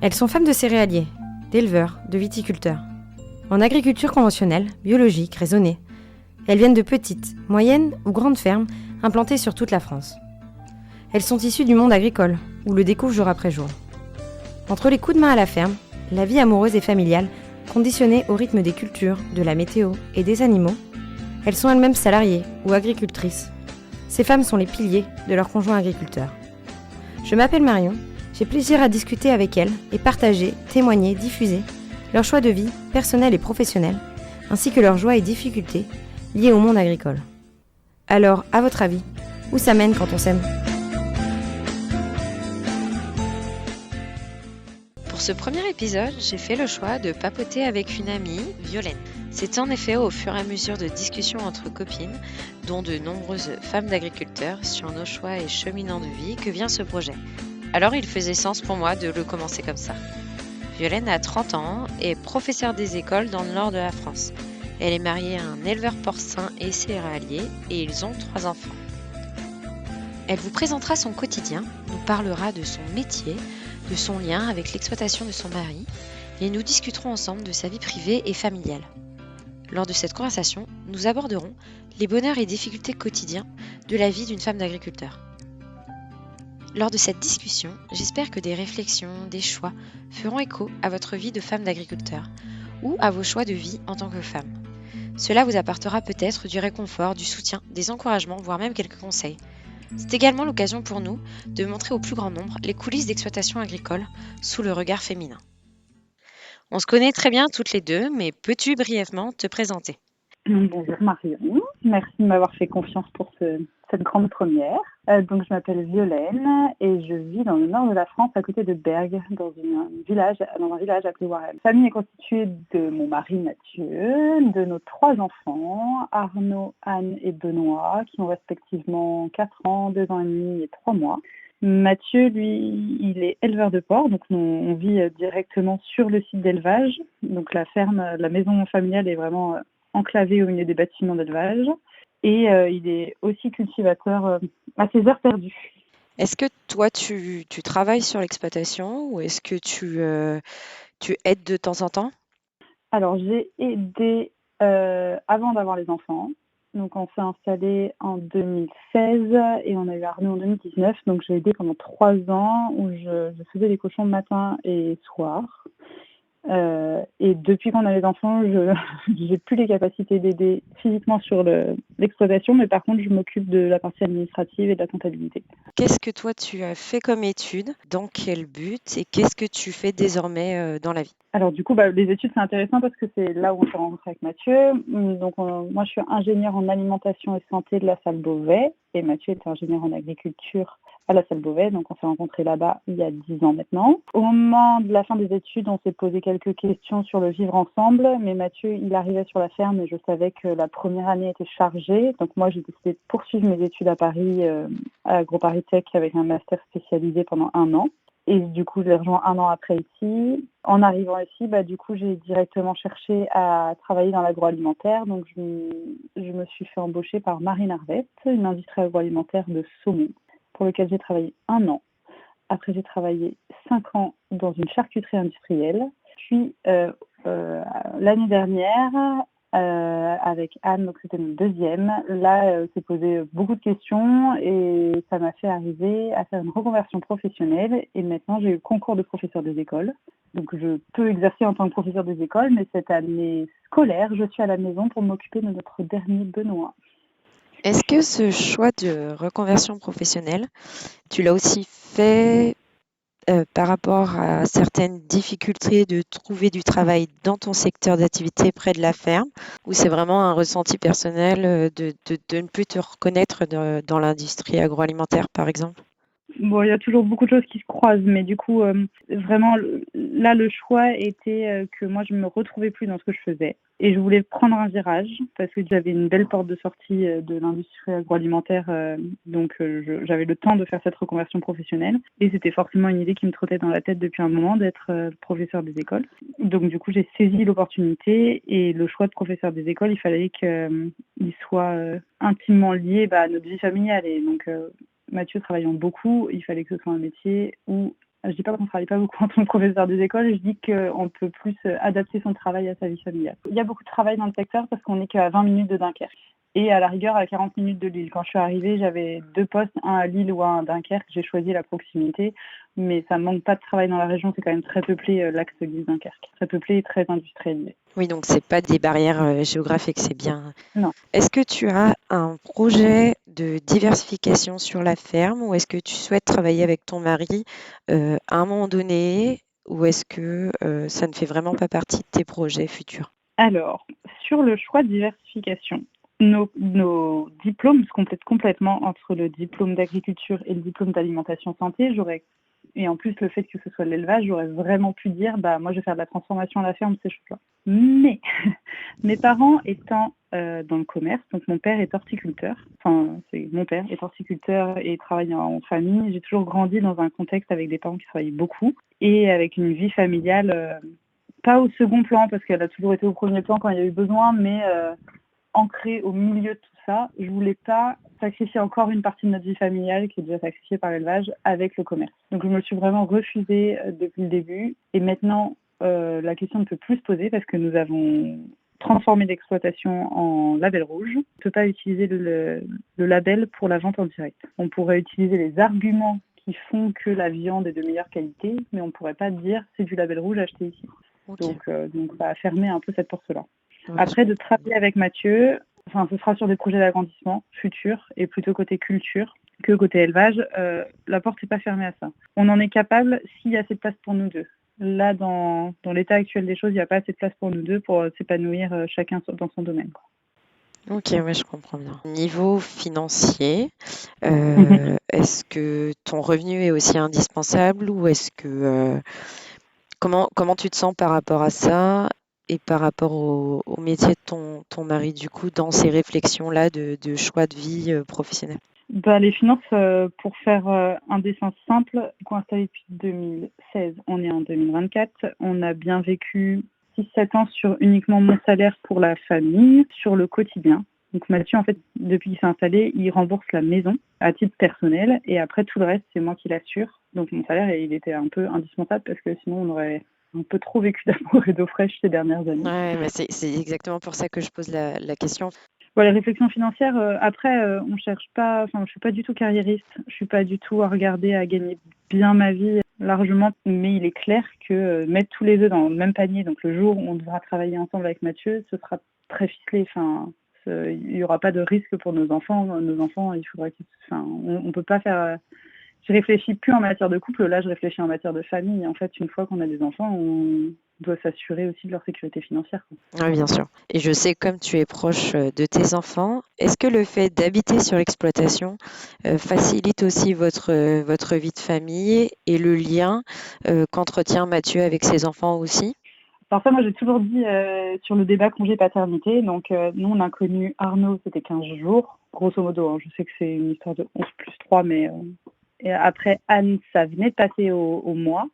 Elles sont femmes de céréaliers, d'éleveurs, de viticulteurs. En agriculture conventionnelle, biologique, raisonnée. Elles viennent de petites, moyennes ou grandes fermes implantées sur toute la France. Elles sont issues du monde agricole, où le découvre jour après jour. Entre les coups de main à la ferme, la vie amoureuse et familiale, conditionnée au rythme des cultures, de la météo et des animaux, elles sont elles-mêmes salariées ou agricultrices. Ces femmes sont les piliers de leurs conjoints agriculteurs. Je m'appelle Marion, j'ai plaisir à discuter avec elles et partager, témoigner, diffuser leurs choix de vie, personnels et professionnels, ainsi que leurs joies et difficultés liées au monde agricole. Alors, à votre avis, où ça mène quand on s'aime ? Pour ce premier épisode, j'ai fait le choix de papoter avec une amie, Violaine. C'est en effet au fur et à mesure de discussions entre copines, dont de nombreuses femmes d'agriculteurs, sur nos choix et cheminants de vie que vient ce projet. Alors il faisait sens pour moi de le commencer comme ça. Violaine a 30 ans, est professeure des écoles dans le nord de la France. Elle est mariée à un éleveur porcin et céréalier et ils ont 3 enfants. Elle vous présentera son quotidien, nous parlera de son métier, de son lien avec l'exploitation de son mari et nous discuterons ensemble de sa vie privée et familiale. Lors de cette conversation, nous aborderons les bonheurs et difficultés quotidiens de la vie d'une femme d'agriculteur. Lors de cette discussion, j'espère que des réflexions, des choix feront écho à votre vie de femme d'agriculteur ou à vos choix de vie en tant que femme. Cela vous apportera peut-être du réconfort, du soutien, des encouragements, voire même quelques conseils. C'est également l'occasion pour nous de montrer au plus grand nombre les coulisses d'exploitation agricole sous le regard féminin. On se connaît très bien toutes les deux, mais peux-tu brièvement te présenter ? Bonjour Marion, merci de m'avoir fait confiance pour cette grande première. Donc je m'appelle Violaine et je vis dans le nord de la France à côté de Bergues, dans un village appelé Warem. La famille est constituée de mon mari Mathieu, de nos 3 enfants, Arnaud, Anne et Benoît, qui ont respectivement 4 ans, 2 ans et demi et 3 mois. Mathieu, lui, il est éleveur de porcs, donc on vit directement sur le site d'élevage. Donc la ferme, la maison familiale est vraiment enclavé au milieu des bâtiments d'élevage et il est aussi cultivateur à ses heures perdues. Est-ce que toi, tu travailles sur l'exploitation ou est-ce que tu aides de temps en temps ? Alors, j'ai aidé avant d'avoir les enfants. Donc, on s'est installé en 2016 et on a eu Arnaud en 2019. Donc, j'ai aidé pendant 3 ans où je faisais les cochons matin et soir. Et depuis qu'on a les enfants, je n'ai plus les capacités d'aider physiquement sur l'exploitation, mais par contre, je m'occupe de la partie administrative et de la comptabilité. Qu'est-ce que toi, tu as fait comme études ? Dans quel but ? Et qu'est-ce que tu fais désormais dans la vie ? Alors du coup, les études, c'est intéressant parce que c'est là où on s'est rencontré avec Mathieu. Donc moi, je suis ingénieure en alimentation et santé de la Salle Beauvais et Mathieu est ingénieur en agriculture à la Salle Beauvais. Donc on s'est rencontrés là-bas il y a 10 ans maintenant. Au moment de la fin des études, on s'est posé quelques questions sur le vivre ensemble. Mais Mathieu, il arrivait sur la ferme et je savais que la première année était chargée. Donc moi, j'ai décidé de poursuivre mes études à Paris, à AgroParisTech avec un master spécialisé pendant 1 an. Et du coup, je l'ai rejoint 1 an après ici. En arrivant ici, du coup, j'ai directement cherché à travailler dans l'agroalimentaire. Donc, je me suis fait embaucher par Marine Arvette, une industrie agroalimentaire de saumon, pour lequel j'ai travaillé 1 an. Après, j'ai travaillé 5 ans dans une charcuterie industrielle. Puis, l'année dernière, avec Anne, donc c'était mon deuxième. Là, s'est posé beaucoup de questions et ça m'a fait arriver à faire une reconversion professionnelle. Et maintenant, j'ai eu le concours de professeur des écoles. Donc, je peux exercer en tant que professeur des écoles, mais cette année scolaire, je suis à la maison pour m'occuper de notre dernier Benoît. Est-ce que ce choix de reconversion professionnelle, tu l'as aussi fait par rapport à certaines difficultés de trouver du travail dans ton secteur d'activité près de la ferme, ou c'est vraiment un ressenti personnel de ne plus te reconnaître dans l'industrie agroalimentaire, par exemple ? Bon, il y a toujours beaucoup de choses qui se croisent, mais du coup, vraiment, là, le choix était que moi, je me retrouvais plus dans ce que je faisais. Et je voulais prendre un virage parce que j'avais une belle porte de sortie de l'industrie agroalimentaire. Donc, j'avais le temps de faire cette reconversion professionnelle. Et c'était forcément une idée qui me trottait dans la tête depuis un moment d'être professeur des écoles. Donc, du coup, j'ai saisi l'opportunité et le choix de professeur des écoles, il fallait qu'il soit intimement lié à notre vie familiale. Et donc, Mathieu travaillant beaucoup, il fallait que ce soit un métier où je dis pas qu'on travaille pas beaucoup en tant que professeur des écoles, je dis qu'on peut plus adapter son travail à sa vie familiale. Il y a beaucoup de travail dans le secteur parce qu'on n'est qu'à 20 minutes de Dunkerque. Et à la rigueur, à 40 minutes de Lille. Quand je suis arrivée, j'avais 2 postes, un à Lille ou un à Dunkerque. J'ai choisi la proximité, mais ça ne manque pas de travail dans la région. C'est quand même très peuplé, l'axe Lille-Dunkerque. Très peuplé et très industrialisé. Oui, donc c'est pas des barrières géographiques, c'est bien. Non. Est-ce que tu as un projet de diversification sur la ferme ou est-ce que tu souhaites travailler avec ton mari à un moment donné ou est-ce que ça ne fait vraiment pas partie de tes projets futurs? Alors, sur le choix de diversification, nos diplômes se complètent complètement entre le diplôme d'agriculture et le diplôme d'alimentation santé. Et en plus, le fait que ce soit de l'élevage, j'aurais vraiment pu dire, moi, je vais faire de la transformation à la ferme, ces choses-là. Mais mes parents étant dans le commerce, donc mon père est horticulteur, mon père est horticulteur et travaille en famille. J'ai toujours grandi dans un contexte avec des parents qui travaillaient beaucoup et avec une vie familiale, pas au second plan, parce qu'elle a toujours été au premier plan quand il y a eu besoin, mais ancrée au milieu de tout ça. Je voulais pas sacrifier encore une partie de notre vie familiale qui est déjà sacrifiée par l'élevage avec le commerce. Donc je me suis vraiment refusée depuis le début. Et maintenant, la question ne peut plus se poser parce que nous avons transformé l'exploitation en label rouge. On ne peut pas utiliser le label pour la vente en direct. On pourrait utiliser les arguments qui font que la viande est de meilleure qualité, mais on ne pourrait pas dire c'est du label rouge acheté ici. Okay. Donc ça a fermé un peu cette porte-là. Ouais, après, de travailler avec Mathieu, ce sera sur des projets d'agrandissement futurs et plutôt côté culture que côté élevage. La porte n'est pas fermée à ça. On en est capable s'il y a assez de place pour nous deux. Là, dans l'état actuel des choses, il n'y a pas assez de place pour nous deux pour s'épanouir chacun dans son domaine. Ok, ouais, je comprends bien. Niveau financier, est-ce que ton revenu est aussi indispensable ou est-ce que comment tu te sens par rapport à ça et par rapport au métier de ton mari du coup dans ces réflexions-là de choix de vie professionnelle? Les finances, pour faire un dessin simple, installé depuis 2016, on est en 2024, on a bien vécu 6-7 ans sur uniquement mon salaire pour la famille, sur le quotidien. Donc Mathieu, en fait, depuis qu'il s'est installé, il rembourse la maison à titre personnel et après tout le reste, c'est moi qui l'assure. Donc mon salaire, il était un peu indispensable parce que sinon on aurait un peu trop vécu d'amour et d'eau fraîche ces dernières années. Ouais, mais c'est exactement pour ça que je pose la question. Les réflexions financières, on cherche pas, je suis pas du tout carriériste, je suis pas du tout à regarder à gagner bien ma vie largement, mais il est clair que mettre tous les œufs dans le même panier, donc le jour où on devra travailler ensemble avec Mathieu, ce sera très ficelé, il n'y aura pas de risque pour nos enfants. Nos enfants, il faudra on peut pas faire. Je réfléchis plus en matière de couple, là je réfléchis en matière de famille. En fait, une fois qu'on a des enfants, on doit s'assurer aussi de leur sécurité financière. Oui, bien sûr. Et je sais, comme tu es proche de tes enfants, est-ce que le fait d'habiter sur l'exploitation facilite aussi votre vie de famille et le lien qu'entretient Mathieu avec ses enfants aussi? Alors ça, moi j'ai toujours dit sur le débat congé-paternité, donc nous on a connu Arnaud, c'était 15 jours, grosso modo, je sais que c'est une histoire de 11+3, mais et après Anne, ça venait de passer au mois,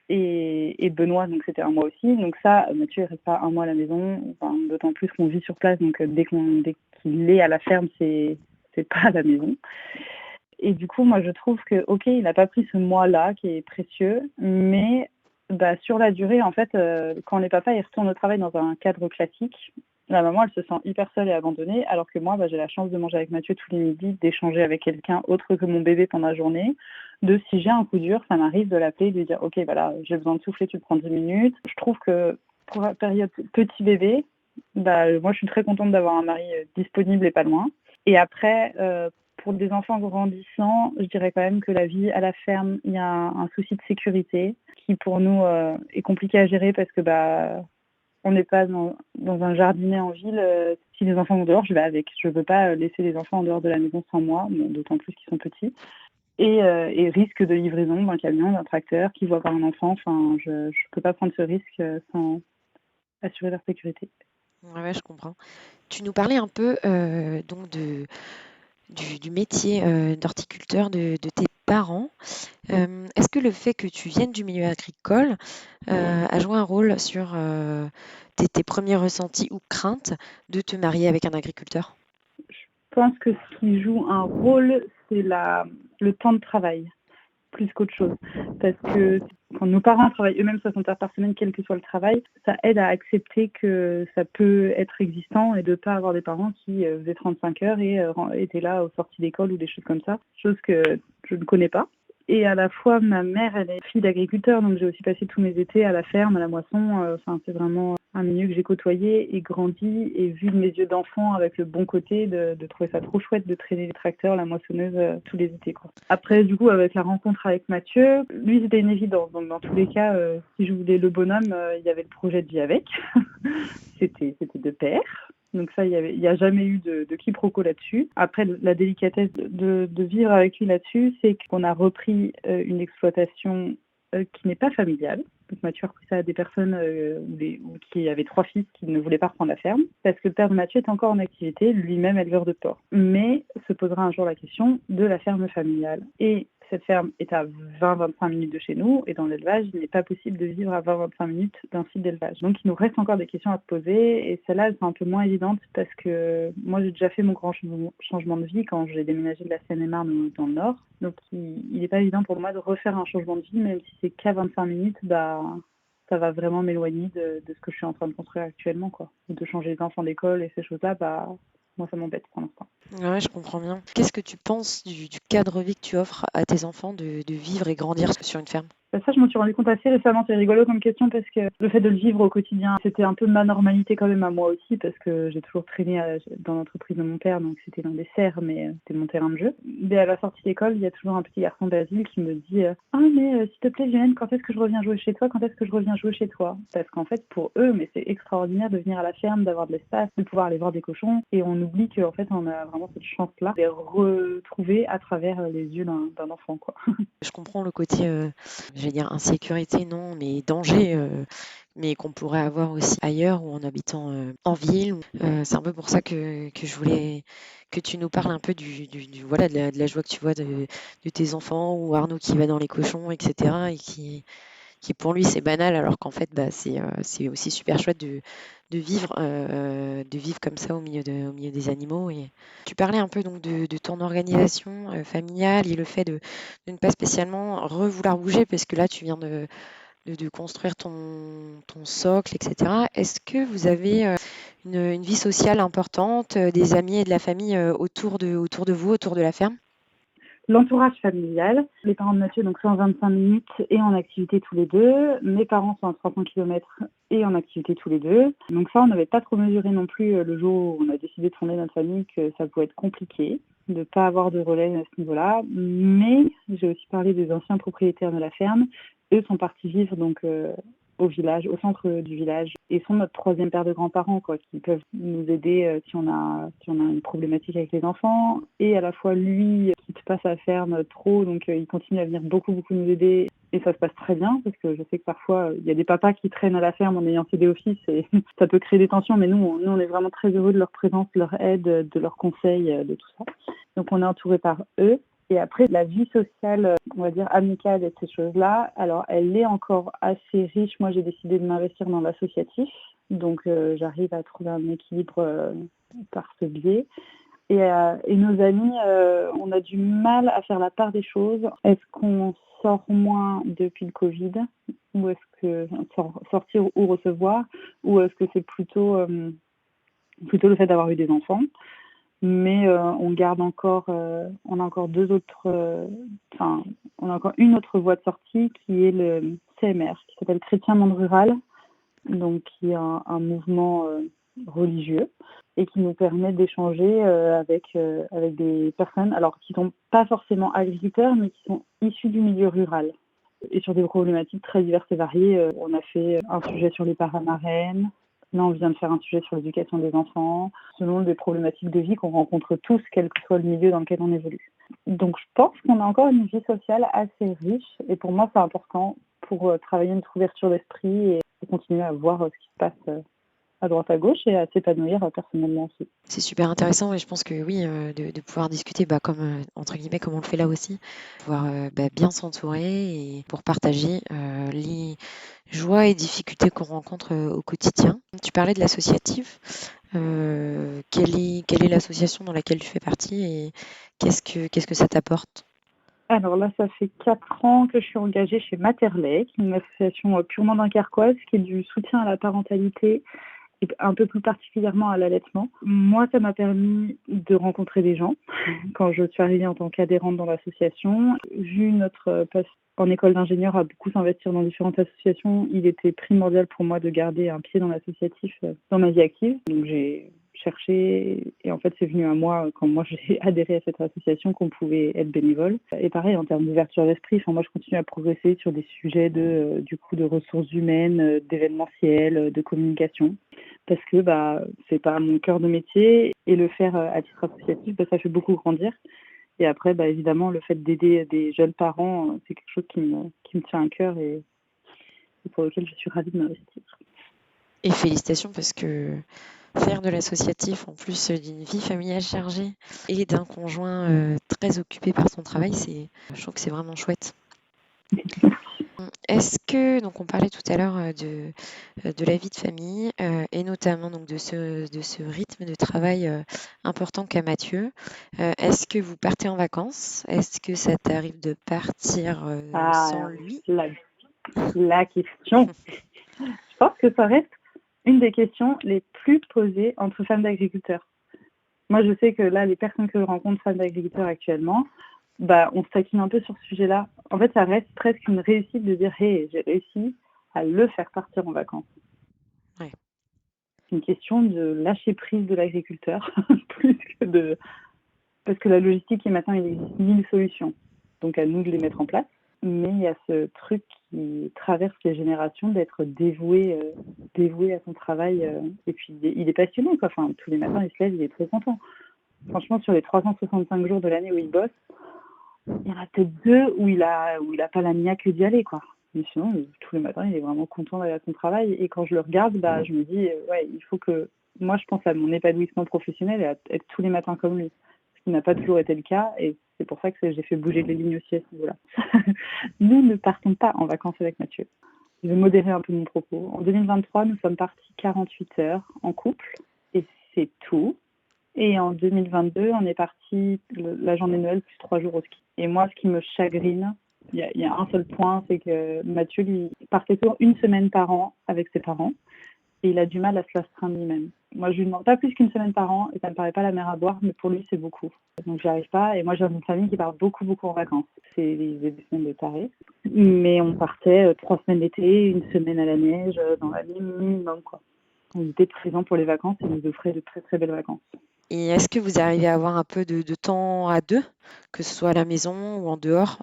et Benoît, donc c'était un mois aussi, donc ça, Mathieu il reste pas un mois à la maison, d'autant plus qu'on vit sur place, donc dès qu'il est à la ferme, c'est pas à la maison. Et du coup, moi je trouve que, ok, il n'a pas pris ce mois-là qui est précieux, mais sur la durée, en fait, quand les papas ils retournent au travail dans un cadre classique, la maman, elle se sent hyper seule et abandonnée, alors que moi, j'ai la chance de manger avec Mathieu tous les midis, d'échanger avec quelqu'un autre que mon bébé pendant la journée, si j'ai un coup dur, ça m'arrive de l'appeler, de lui dire, ok, j'ai besoin de souffler, tu te prends 10 minutes. Je trouve que pour la période petit bébé, moi, je suis très contente d'avoir un mari disponible et pas loin. Et après, pour des enfants grandissants, je dirais quand même que la vie à la ferme, il y a un souci de sécurité qui pour nous est compliqué à gérer parce que on n'est pas dans un jardinet en ville. Si les enfants vont dehors, je vais avec. Je ne veux pas laisser les enfants en dehors de la maison sans moi, d'autant plus qu'ils sont petits. Et risque de livraison d'un camion, d'un tracteur qui voit par un enfant. Je ne peux pas prendre ce risque sans assurer leur sécurité. Ouais, je comprends. Tu nous parlais un peu donc du métier d'horticulteur de tes parents. Est-ce que le fait que tu viennes du milieu agricole a joué un rôle sur tes premiers ressentis ou craintes de te marier avec un agriculteur? Je pense que ce qui joue un rôle, c'est le temps de travail. plus qu'autre chose. Parce que quand nos parents travaillent eux-mêmes 60 heures par semaine, quel que soit le travail, ça aide à accepter que ça peut être existant et de ne pas avoir des parents qui faisaient 35 heures et étaient là aux sorties d'école ou des choses comme ça, chose que je ne connais pas. Et à la fois, ma mère, elle est fille d'agriculteur, donc j'ai aussi passé tous mes étés à la ferme, à la moisson. C'est vraiment un milieu que j'ai côtoyé et grandi et vu de mes yeux d'enfant avec le bon côté de trouver ça trop chouette de traîner les tracteurs, la moissonneuse tous les étés, quoi. Après, du coup, avec la rencontre avec Mathieu, lui, c'était une évidence. Donc, dans tous les cas, si je voulais le bonhomme, il y avait le projet de vie avec. C'était de pair. Donc ça, il n'y a jamais eu de quiproquo là-dessus. Après, la délicatesse de vivre avec lui là-dessus, c'est qu'on a repris une exploitation qui n'est pas familiale. Donc Mathieu a repris ça à des personnes qui avaient 3 fils qui ne voulaient pas reprendre la ferme, parce que le père de Mathieu est encore en activité, lui-même éleveur de porc. Mais se posera un jour la question de la ferme familiale. Et cette ferme est à 20-25 minutes de chez nous, et dans l'élevage, il n'est pas possible de vivre à 20-25 minutes d'un site d'élevage. Donc il nous reste encore des questions à se poser, et celle-là, elles sont un peu moins évidentes, parce que moi, j'ai déjà fait mon grand changement de vie quand j'ai déménagé de la Seine-et-Marne dans le Nord. Donc il n'est pas évident pour moi de refaire un changement de vie, même si c'est qu'à 25 minutes, ça va vraiment m'éloigner de ce que je suis en train de construire actuellement, quoi. De changer les enfants d'école et ces choses-là, moi, ça m'embête pour l'instant. Ouais, je comprends bien. Qu'est-ce que tu penses du cadre de vie que tu offres à tes enfants de vivre et grandir sur une ferme? Ça, je m'en suis rendu compte assez récemment. C'est rigolo comme question parce que le fait de le vivre au quotidien, c'était un peu ma normalité quand même à moi aussi, parce que j'ai toujours traîné dans l'entreprise de mon père, donc c'était dans des serres, mais c'était mon terrain de jeu. Mais à la sortie d'école, il y a toujours un petit garçon Basile qui me dit « Ah, mais s'il te plaît, Violaine, quand est-ce que je reviens jouer chez toi? Quand est-ce que je reviens jouer chez toi ?» Parce qu'en fait, pour eux, mais c'est extraordinaire de venir à la ferme, d'avoir de l'espace, de pouvoir aller voir des cochons, et on oublie qu'en fait, on a vraiment cette chance-là de les retrouver à travers les yeux d'un enfant, quoi. Je comprends le côté, je vais dire insécurité, non, mais danger, mais qu'on pourrait avoir aussi ailleurs ou en habitant en ville. C'est un peu pour ça que je voulais que tu nous parles un peu voilà, de la joie que tu vois de tes enfants, ou Arnaud qui va dans les cochons, etc. et qui pour lui c'est banal, alors qu'en fait c'est aussi super chouette de vivre comme ça au milieu des animaux. Et tu parlais un peu donc de ton organisation familiale et le fait de ne pas spécialement vouloir bouger, parce que là tu viens de construire ton socle, etc. Est-ce que vous avez une vie sociale importante, des amis et de la famille autour de vous, autour de la ferme? L'entourage familial, les parents de Mathieu donc sont en 25 minutes et en activité tous les deux. Mes parents sont à 300 km et en activité tous les deux. Donc ça, on n'avait pas trop mesuré non plus le jour où on a décidé de fonder notre famille que ça pouvait être compliqué de ne pas avoir de relais à ce niveau-là. Mais j'ai aussi parlé des anciens propriétaires de la ferme. Eux sont partis vivre donc au village, au centre du village, et sont notre 3e paire de grands-parents, quoi, qui peuvent nous aider si on a une problématique avec les enfants. Et à la fois lui quitte pas sa ferme trop, donc il continue à venir beaucoup nous aider, et ça se passe très bien, parce que je sais que parfois il y a des papas qui traînent à la ferme en ayant cédé office et ça peut créer des tensions, mais nous on est vraiment très heureux de leur présence, de leur aide, de leurs conseils, de tout ça. Donc on est entouré par eux. Et après, la vie sociale, on va dire amicale et ces choses-là, alors elle est encore assez riche. Moi, j'ai décidé de m'investir dans l'associatif. Donc, j'arrive à trouver un équilibre par ce biais. Et nos amis, on a du mal à faire la part des choses. Est-ce qu'on sort moins depuis le Covid, ou est-ce que sortir ou recevoir, ou est-ce que c'est plutôt le fait d'avoir eu des enfants? Mais on a encore on a encore une autre voie de sortie qui est le CMR, qui s'appelle Chrétien Monde Rural, donc qui est un mouvement religieux et qui nous permet d'échanger avec des personnes, alors qui sont pas forcément agriculteurs, mais qui sont issus du milieu rural, et sur des problématiques très diverses et variées. On a fait un sujet sur les paramarènes. Là, on vient de faire un sujet sur l'éducation des enfants, selon des problématiques de vie qu'on rencontre tous, quel que soit le milieu dans lequel on évolue. Donc, je pense qu'on a encore une vie sociale assez riche, et pour moi, c'est important pour travailler notre ouverture d'esprit et continuer à voir ce qui se passe à droite à gauche, et à s'épanouir personnellement aussi. C'est super intéressant, et je pense que oui, de pouvoir discuter, comme entre guillemets, comme on le fait là aussi, pouvoir bien s'entourer et pour partager les joies et difficultés qu'on rencontre au quotidien. Tu parlais de l'associatif. Quelle est l'association dans laquelle tu fais partie, et qu'est-ce que ça t'apporte? Alors là, ça fait 4 ans que je suis engagée chez Materlait, qui est une association purement dunkerquoise, qui est du soutien à la parentalité et un peu plus particulièrement à l'allaitement. Moi, ça m'a permis de rencontrer des gens quand je suis arrivée en tant qu'adhérente dans l'association. Vu notre passe en école d'ingénieur à beaucoup s'investir dans différentes associations, il était primordial pour moi de garder un pied dans l'associatif dans ma vie active. Donc j'ai cherché et en fait c'est venu à moi quand moi j'ai adhéré à cette association qu'on pouvait être bénévole. Et pareil en termes d'ouverture d'esprit, moi je continue à progresser sur des sujets du coup de ressources humaines, d'événementiel, de communication. Parce que c'est pas mon cœur de métier et le faire à titre associatif, ça fait beaucoup grandir. Et après, évidemment, le fait d'aider des jeunes parents, c'est quelque chose qui me tient à cœur et pour lequel je suis ravie de m'investir. Et félicitations parce que faire de l'associatif en plus d'une vie familiale chargée et d'un conjoint très occupé par son travail, je trouve que c'est vraiment chouette. Est-ce que, donc on parlait tout à l'heure de la vie de famille et notamment donc de ce rythme de travail important qu'a Mathieu. Est-ce que vous partez en vacances? Est-ce que ça t'arrive de partir sans lui? La question. Je pense que ça reste une des questions les plus posées entre femmes d'agriculteurs. Moi, je sais que là, les personnes que je rencontre, femmes d'agriculteurs actuellement, on se taquine un peu sur ce sujet-là. En fait, ça reste presque une réussite de dire « Hey, j'ai réussi à le faire partir en vacances. » Ouais. C'est une question de lâcher prise de l'agriculteur, plus que de... Parce que la logistique, maintenant, il existe 1000 solutions. Donc, à nous de les mettre en place. Mais il y a ce truc qui traverse les générations d'être dévoué à son travail. Et puis, il est passionné, quoi. Enfin, tous les matins, il se lève, il est très content. Franchement, sur les 365 jours de l'année où il bosse, il y en a peut-être 2 où il a pas la niaque d'y aller, quoi. Mais sinon, tous les matins, il est vraiment content d'aller à son travail. Et quand je le regarde, je me dis, ouais, il faut que... Moi, je pense à mon épanouissement professionnel et à être tous les matins comme lui. Ce qui n'a pas toujours été le cas. Et c'est pour ça que j'ai fait bouger les lignes aussi à ce niveau-là. Nous ne partons pas en vacances avec Mathieu. Je vais modérer un peu mon propos. En 2023, nous sommes partis 48 heures en couple. Et c'est tout. Et en 2022, on est parti la journée de Noël plus 3 jours au ski. Et moi, ce qui me chagrine, il y a un seul point, c'est que Mathieu, lui, partait toujours 1 semaine par an avec ses parents. Et il a du mal à se l'astreindre lui-même. Moi, je lui demande pas plus qu'1 semaine par an et ça me paraît pas la mer à boire, mais pour lui, c'est beaucoup. Donc, j'y arrive pas. Et moi, j'ai une famille qui part beaucoup, beaucoup en vacances. C'est des semaines de tarés. Mais on partait 3 semaines l'été, 1 semaine à la neige, dans la vie minimum, quoi. On était présents pour les vacances et nous offrait de très, très belles vacances. Et est-ce que vous arrivez à avoir un peu de temps à deux, que ce soit à la maison ou en dehors,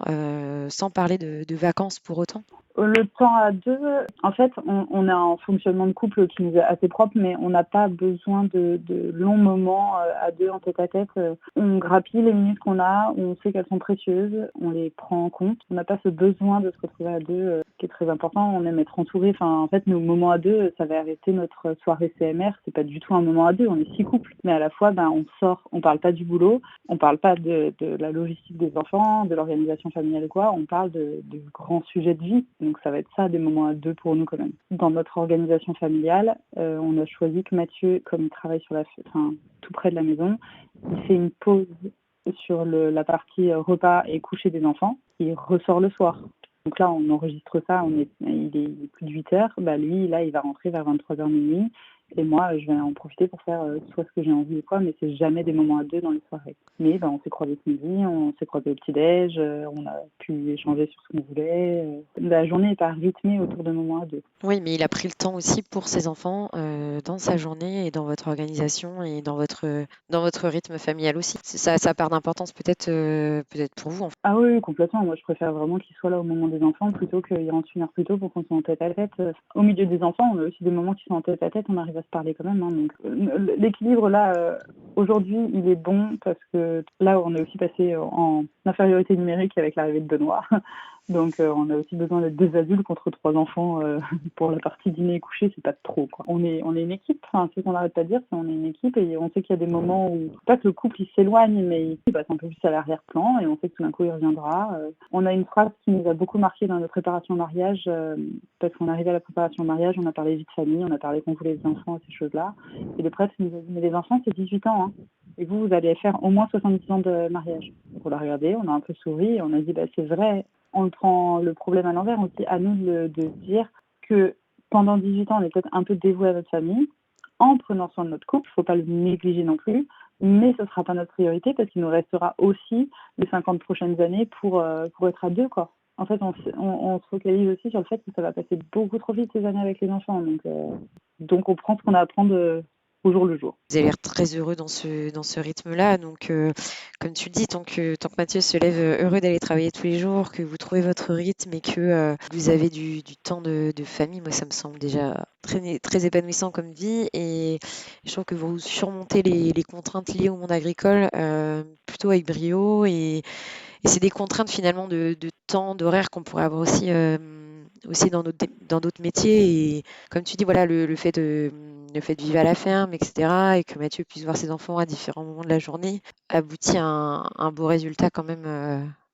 sans parler de vacances pour autant? Le temps à 2, en fait, on a un fonctionnement de couple qui nous est assez propre, mais on n'a pas besoin de longs moments à 2 en tête-à-tête. On grappille les minutes qu'on a, on sait qu'elles sont précieuses, on les prend en compte. On n'a pas ce besoin de se retrouver à 2 qui est très important. On aime être entouré. Enfin, en fait, nos moments à 2, ça va arrêter notre soirée CMR. C'est pas du tout un moment à 2, on est 6 couples. Mais à la fois, on sort, on parle pas du boulot, on parle pas de la logistique des enfants, de l'organisation familiale ou quoi, on parle de grands sujets de vie. Donc ça va être ça, des moments à 2 pour nous quand même. Dans notre organisation familiale, on a choisi que Mathieu, comme il travaille tout près de la maison, il fait une pause sur la partie repas et coucher des enfants. Il ressort le soir. Donc là, on enregistre ça, il est plus de 8 heures. Lui, là, il va rentrer vers 23h minuit. Et moi, je vais en profiter pour faire soit ce que j'ai envie ou quoi, mais c'est jamais des moments à 2 dans les soirées. Mais on s'est croisés ce midi, on s'est croisés au petit-déj, on a pu échanger sur ce qu'on voulait. La journée n'est pas rythmée autour de moments à 2. Oui, mais il a pris le temps aussi pour ses enfants dans sa journée et dans votre organisation et dans votre rythme familial aussi. Ça a part d'importance peut-être pour vous. Ah oui, complètement. Moi, je préfère vraiment qu'il soit là au moment des enfants plutôt qu'il rentre 1 heure plus tôt pour qu'on soit en tête-à-tête. Au milieu des enfants, on a aussi des moments qui sont en tête-à-tête, on arrive à se parler quand même. Donc, l'équilibre, là, aujourd'hui, il est bon parce que là, on est aussi passé en infériorité numérique avec l'arrivée de Benoît. Donc, on a aussi besoin d'être 2 adultes contre 3 enfants pour la partie dîner et coucher, c'est pas trop, quoi. On est une équipe. Enfin, ce qu'on n'arrête pas de dire, c'est qu'on est une équipe et on sait qu'il y a des moments où, pas que le couple il s'éloigne, mais il passe un peu plus à l'arrière-plan et on sait que tout d'un coup il reviendra. On a une phrase qui nous a beaucoup marqué dans notre préparation au mariage, parce qu'on arrivait à la préparation au mariage, on a parlé vie de famille, on a parlé qu'on voulait des enfants et ces choses-là. Et le prêtre nous a dit, mais les enfants, c'est 18 ans, hein. et vous allez faire au moins 70 ans de mariage. Donc on l'a regardé, on a un peu souri, et on a dit, c'est vrai, on prend le problème à l'envers, on dit à nous de dire que pendant 18 ans, on est peut-être un peu dévoué à notre famille, en prenant soin de notre couple, il ne faut pas le négliger non plus, mais ce ne sera pas notre priorité parce qu'il nous restera aussi les 50 prochaines années pour être à deux, quoi. En fait, on se focalise aussi sur le fait que ça va passer beaucoup trop vite ces années avec les enfants. Donc on prend ce qu'on a à prendre au jour le jour. Vous avez l'air très heureux dans ce rythme-là. Donc, comme tu le dis, tant que Mathieu se lève heureux d'aller travailler tous les jours, que vous trouvez votre rythme et que vous avez du temps de famille, moi, ça me semble déjà très, très épanouissant comme vie. Et je trouve que vous surmontez les contraintes liées au monde agricole plutôt avec brio. Et c'est des contraintes finalement de temps, d'horaire qu'on pourrait avoir aussi dans d'autres métiers. Et comme tu dis, voilà, le fait de vivre à la ferme, etc., et que Mathieu puisse voir ses enfants à différents moments de la journée, aboutit à un beau résultat quand même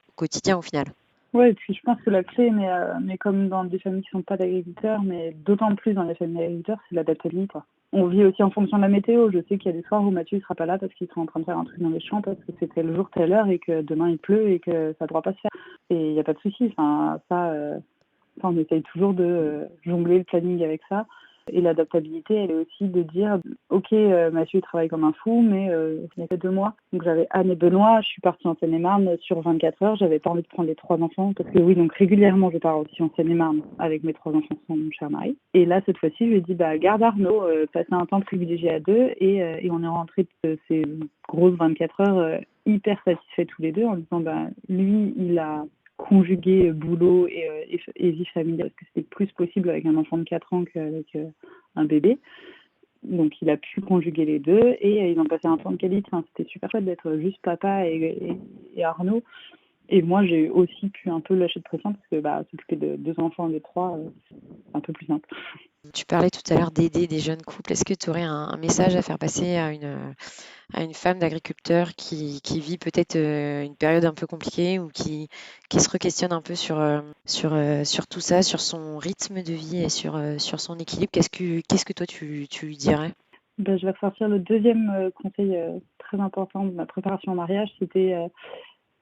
au quotidien au final. Oui, et puis je pense que la clé, mais comme dans des familles qui ne sont pas d'agriculteurs, mais d'autant plus dans les familles d'agriculteurs, c'est l'adaptabilité. On vit aussi en fonction de la météo. Je sais qu'il y a des soirs où Mathieu ne sera pas là parce qu'il sera en train de faire un truc dans les champs parce que c'était le jour telle heure et que demain il pleut et que ça ne pourra pas se faire. Et il n'y a pas de souci. On essaye toujours de jongler le planning avec ça. Et l'adaptabilité, elle est aussi de dire, ok, Mathieu travaille comme un fou, mais il y a que 2 mois. Donc j'avais Anne et Benoît, je suis partie en Seine-et-Marne sur 24 heures. J'avais pas envie de prendre les 3 enfants parce que oui, donc régulièrement je pars aussi en Seine-et-Marne avec mes 3 enfants sans mon cher mari. Et là, cette fois-ci, je lui ai dit, garde Arnaud, passer un temps privilégié à 2 et on est rentrés de ces grosses 24 heures hyper satisfaits tous les deux en disant, lui, il a conjuguer boulot et vie familiale, parce que c'était plus possible avec un enfant de 4 ans qu'avec un bébé. Donc il a pu conjuguer les deux et ils ont passé un temps de qualité. Enfin, c'était super chouette d'être juste papa et Arnaud. Et moi, j'ai aussi pu un peu lâcher de pression parce que s'occuper de 2 enfants des 3, c'est un peu plus simple. Tu parlais tout à l'heure d'aider des jeunes couples. Est-ce que tu aurais un message à faire passer à une femme d'agriculteur qui vit peut-être une période un peu compliquée ou qui se re-questionne un peu sur tout ça, sur son rythme de vie et sur son équilibre? Qu'est-ce que toi tu lui dirais? Je vais ressortir le deuxième conseil très important de ma préparation au mariage, c'était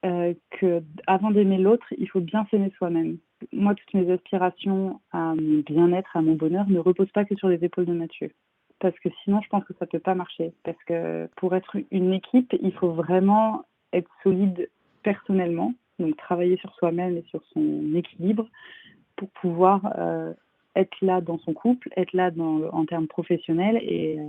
qu'avant d'aimer l'autre, il faut bien s'aimer soi-même. Moi, toutes mes aspirations à mon bien-être, à mon bonheur, ne reposent pas que sur les épaules de Mathieu. Parce que sinon, je pense que ça ne peut pas marcher. Parce que pour être une équipe, il faut vraiment être solide personnellement, donc travailler sur soi-même et sur son équilibre pour pouvoir être là dans son couple, être là en termes professionnels et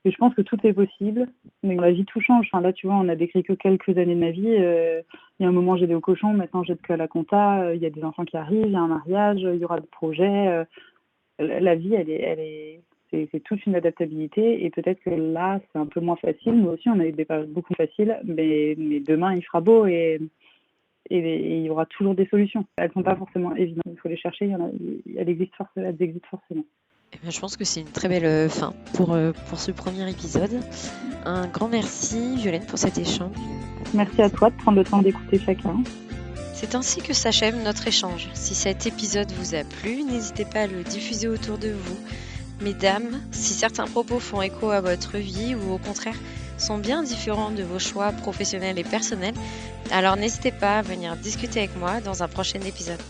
je pense que tout est possible, mais dans la vie tout change. Enfin, là, tu vois, on a décrit que quelques années de ma vie. Il y a un moment, j'aidais au cochon, maintenant j'aide que à la compta. Il y a des enfants qui arrivent, il y a un mariage, il y aura des projets. La vie, c'est toute une adaptabilité et peut-être que là, c'est un peu moins facile. Nous aussi, on a eu des périodes beaucoup faciles, mais demain, il fera beau et il y aura toujours des solutions. Elles ne sont pas forcément évidentes. Il faut les chercher, elles existent forcément. Je pense que c'est une très belle fin pour ce premier épisode. Un grand merci, Violaine, pour cet échange. Merci à toi de prendre le temps d'écouter chacun. C'est ainsi que s'achève notre échange. Si cet épisode vous a plu, n'hésitez pas à le diffuser autour de vous. Mesdames, si certains propos font écho à votre vie ou au contraire sont bien différents de vos choix professionnels et personnels, alors n'hésitez pas à venir discuter avec moi dans un prochain épisode.